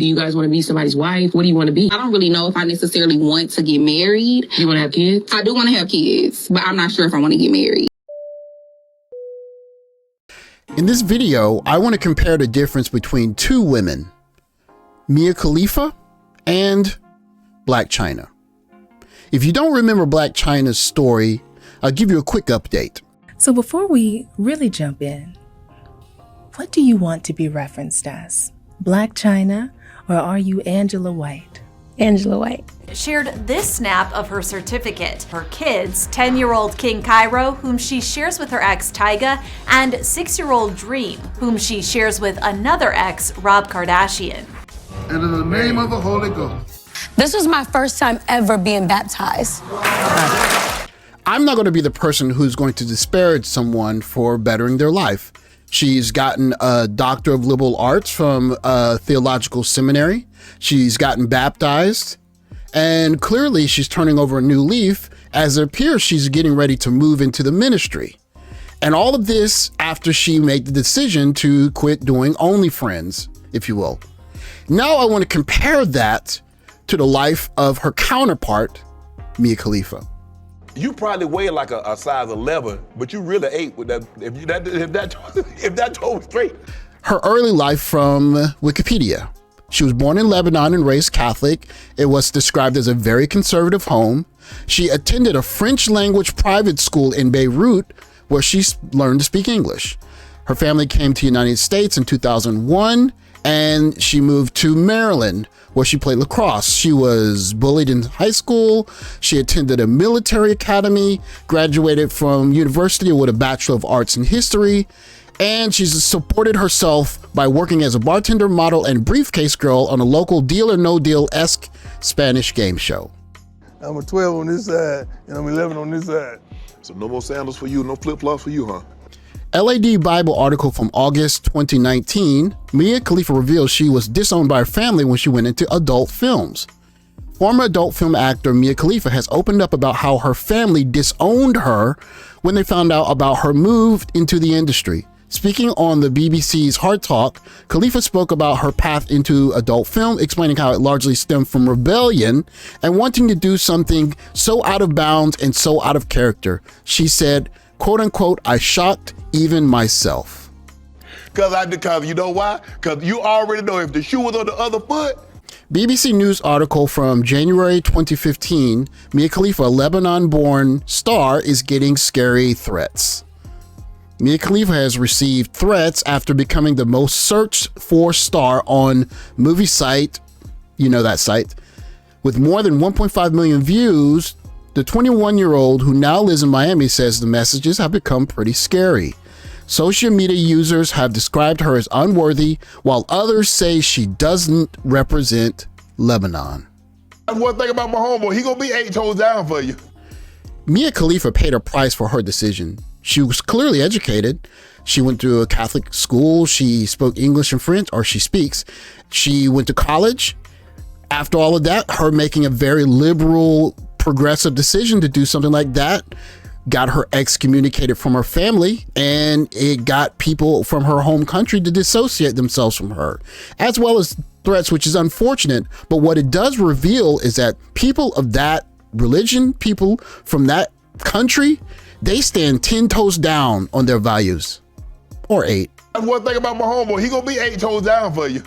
Do you guys want to be somebody's wife? What do you want to be? I don't really know if I necessarily want to get married. You want to have kids? I do want to have kids, but I'm not sure if I want to get married. In this video, I want to compare the difference between two women, Mia Khalifa and Blac Chyna. If you don't remember Blac Chyna's story, I'll give you a quick update. So before we really jump in, what do you want to be referenced as? Blac Chyna, or are you Angela White? Angela White. Shared this snap of her certificate. Her kids, 10-year-old King Cairo, whom she shares with her ex Tyga, and 6-year-old Dream, whom she shares with another ex, Rob Kardashian. And in the name of the Holy Ghost. This was my first time ever being baptized. I'm not going to be the person who's going to disparage someone for bettering their life. She's gotten a Doctor of Liberal Arts from a theological seminary. She's gotten baptized, and clearly she's turning over a new leaf. As it appears, she's getting ready to move into the ministry. And all of this after she made the decision to quit doing OnlyFriends, if you will. Now I want to compare that to the life of her counterpart, Mia Khalifa. You probably weigh like a size 11, but you really 8 with that. If that toe was straight. Her early life from Wikipedia. She was born in Lebanon and raised Catholic. It was described as a very conservative home. She attended a French language private school in Beirut where she learned to speak English. Her family came to the United States in 2001, and she moved to Maryland, where she played lacrosse. She was bullied in high school. She attended a military academy, graduated from university with a Bachelor of Arts in History, and she's supported herself by working as a bartender, model, and briefcase girl on a local Deal or No Deal-esque Spanish game show. I'm a 12 on this side, and I'm 11 on this side. So no more sandals for you, no flip-flops for you, huh? LAD Bible article from August 2019, Mia Khalifa reveals she was disowned by her family when she went into adult films. Former adult film actor Mia Khalifa has opened up about how her family disowned her when they found out about her move into the industry. Speaking on the BBC's Hard Talk, Khalifa spoke about her path into adult film, explaining how it largely stemmed from rebellion and wanting to do something so out of bounds and so out of character. She said, quote unquote, "I shocked even myself." Because you know why? Because you already know if the shoe was on the other foot. BBC News article from January 2015, Mia Khalifa, a Lebanon-born star, is getting scary threats. Mia Khalifa has received threats after becoming the most searched for star on movie site, you know that site, with more than 1.5 million views. The 21-year-old who now lives in Miami says the messages have become pretty scary. Social media users have described her as unworthy, while others say she doesn't represent Lebanon. That's one thing about my homeboy, he gonna be 8 toes down for you. Mia Khalifa paid a price for her decision. She was clearly educated. She went to a Catholic school. She spoke English and French, or she speaks. She went to college. After all of that, her making a very liberal, progressive decision to do something like that got her excommunicated from her family, and it got people from her home country to dissociate themselves from her, as well as threats, which is unfortunate. But what it does reveal is that people of that religion, people from that country, they stand 10 toes down on their values, or 8. That's one thing about my homeboy, he gonna be 8 toes down for you.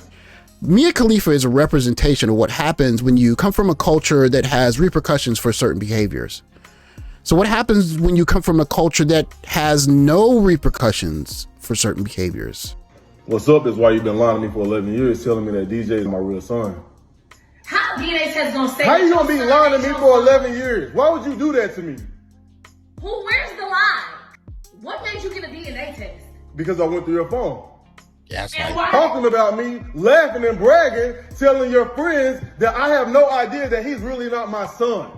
Mia Khalifa is a representation of what happens when you come from a culture that has repercussions for certain behaviors. So what happens when you come from a culture that has no repercussions for certain behaviors? What's up is why you've been lying to me for 11 years, telling me that DJ is my real son. How DNA test gonna say? How you gonna be lying to me for 11 years? Why would you do that to me? Where's the lie? What made you get a DNA test? Because I went through your phone. Yes, talking about me, laughing and bragging, telling your friends that I have no idea that he's really not my son.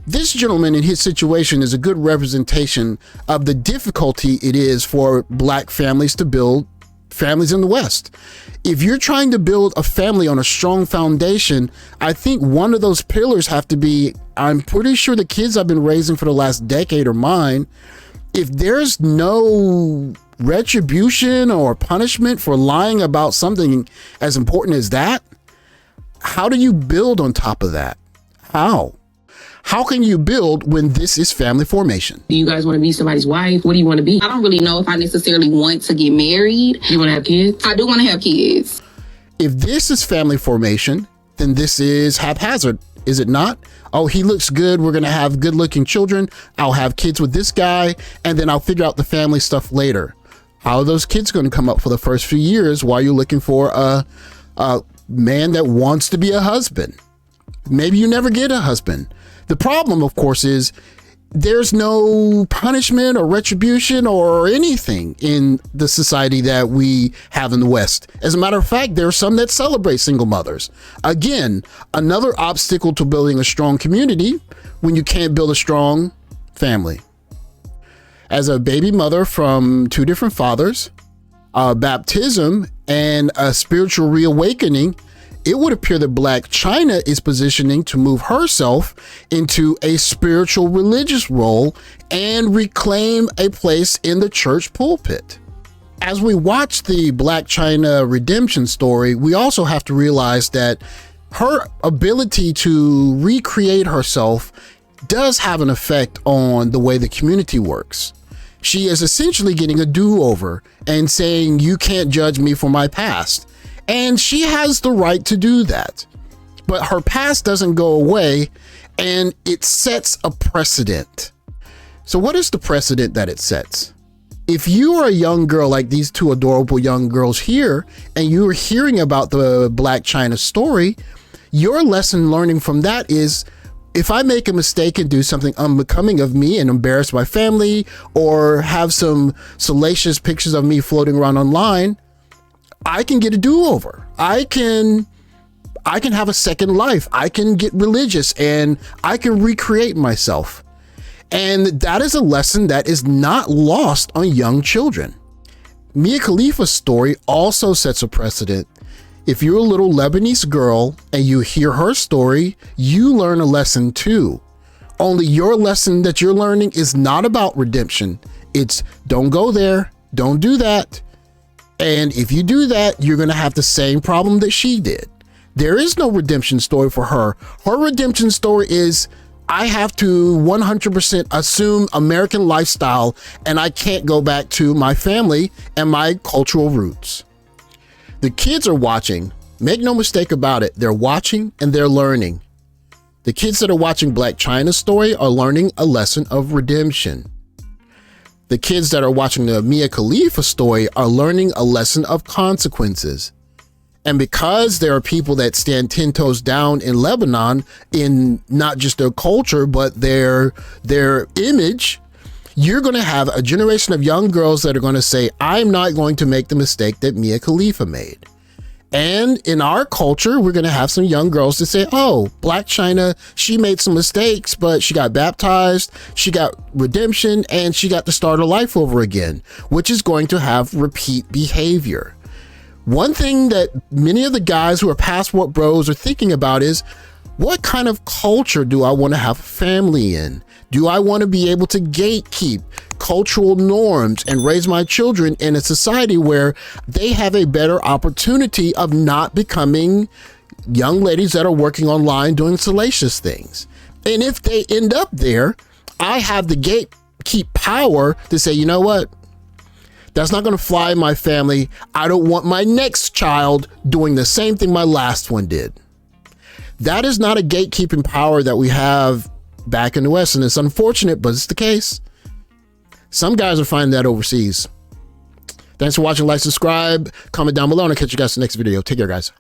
This gentleman in his situation is a good representation of the difficulty it is for Black families to build families in the West. If you're trying to build a family on a strong foundation, I think one of those pillars have to be, I'm pretty sure the kids I've been raising for the last decade are mine. If there's no retribution or punishment for lying about something as important as that, how do you build on top of that? How? How can you build when this is family formation? Do you guys want to be somebody's wife? What do you want to be? I don't really know if I necessarily want to get married. You want to have kids? I do want to have kids. If this is family formation, then this is haphazard, is it not? Oh, he looks good. We're going to have good looking children. I'll have kids with this guy, and then I'll figure out the family stuff later. How are those kids going to come up for the first few years while you're looking for a man that wants to be a husband? Maybe you never get a husband. The problem, of course, is there's no punishment or retribution or anything in the society that we have in the West. As a matter of fact, there are some that celebrate single mothers. Again, another obstacle to building a strong community when you can't build a strong family. As a baby mother from two different fathers, a baptism, and a spiritual reawakening, it would appear that Blac Chyna is positioning to move herself into a spiritual religious role and reclaim a place in the church pulpit. As we watch the Blac Chyna redemption story, we also have to realize that her ability to recreate herself does have an effect on the way the community works. She is essentially getting a do-over and saying, you can't judge me for my past. And she has the right to do that. But her past doesn't go away, and it sets a precedent. So what is the precedent that it sets? If you are a young girl like these two adorable young girls here, and you are hearing about the Blac Chyna story, your lesson learning from that is, if I make a mistake and do something unbecoming of me and embarrass my family, or have some salacious pictures of me floating around online, I can get a do-over. I can have a second life. I can get religious and I can recreate myself. And that is a lesson that is not lost on young children. Mia Khalifa's story also sets a precedent. If you're a little Lebanese girl and you hear her story, you learn a lesson too. Only your lesson that you're learning is not about redemption. It's don't go there, don't do that. And if you do that, you're going to have the same problem that she did. There is no redemption story for her. Her redemption story is, I have to 100% assume American lifestyle and I can't go back to my family and my cultural roots. The kids are watching. Make no mistake about it. They're watching and they're learning. The kids that are watching Blac Chyna's story are learning a lesson of redemption. The kids that are watching the Mia Khalifa story are learning a lesson of consequences. And because there are people that stand 10 toes down in Lebanon in not just their culture, but their image, you're going to have a generation of young girls that are going to say, I'm not going to make the mistake that Mia Khalifa made. And in our culture, we're going to have some young girls that say, oh, Blac Chyna, she made some mistakes, but she got baptized, she got redemption, and she got to start her life over again, which is going to have repeat behavior. One thing that many of the guys who are passport bros are thinking about is, what kind of culture do I want to have a family in? Do I want to be able to gatekeep cultural norms and raise my children in a society where they have a better opportunity of not becoming young ladies that are working online doing salacious things? And if they end up there, I have the gatekeep power to say, you know what? That's not going to fly in my family. I don't want my next child doing the same thing my last one did. That is not a gatekeeping power that we have back in the West, and it's unfortunate, but it's the case. Some guys are finding that overseas. Thanks for watching. Like, subscribe, comment down below, and I'll catch you guys in the next video. Take care, guys.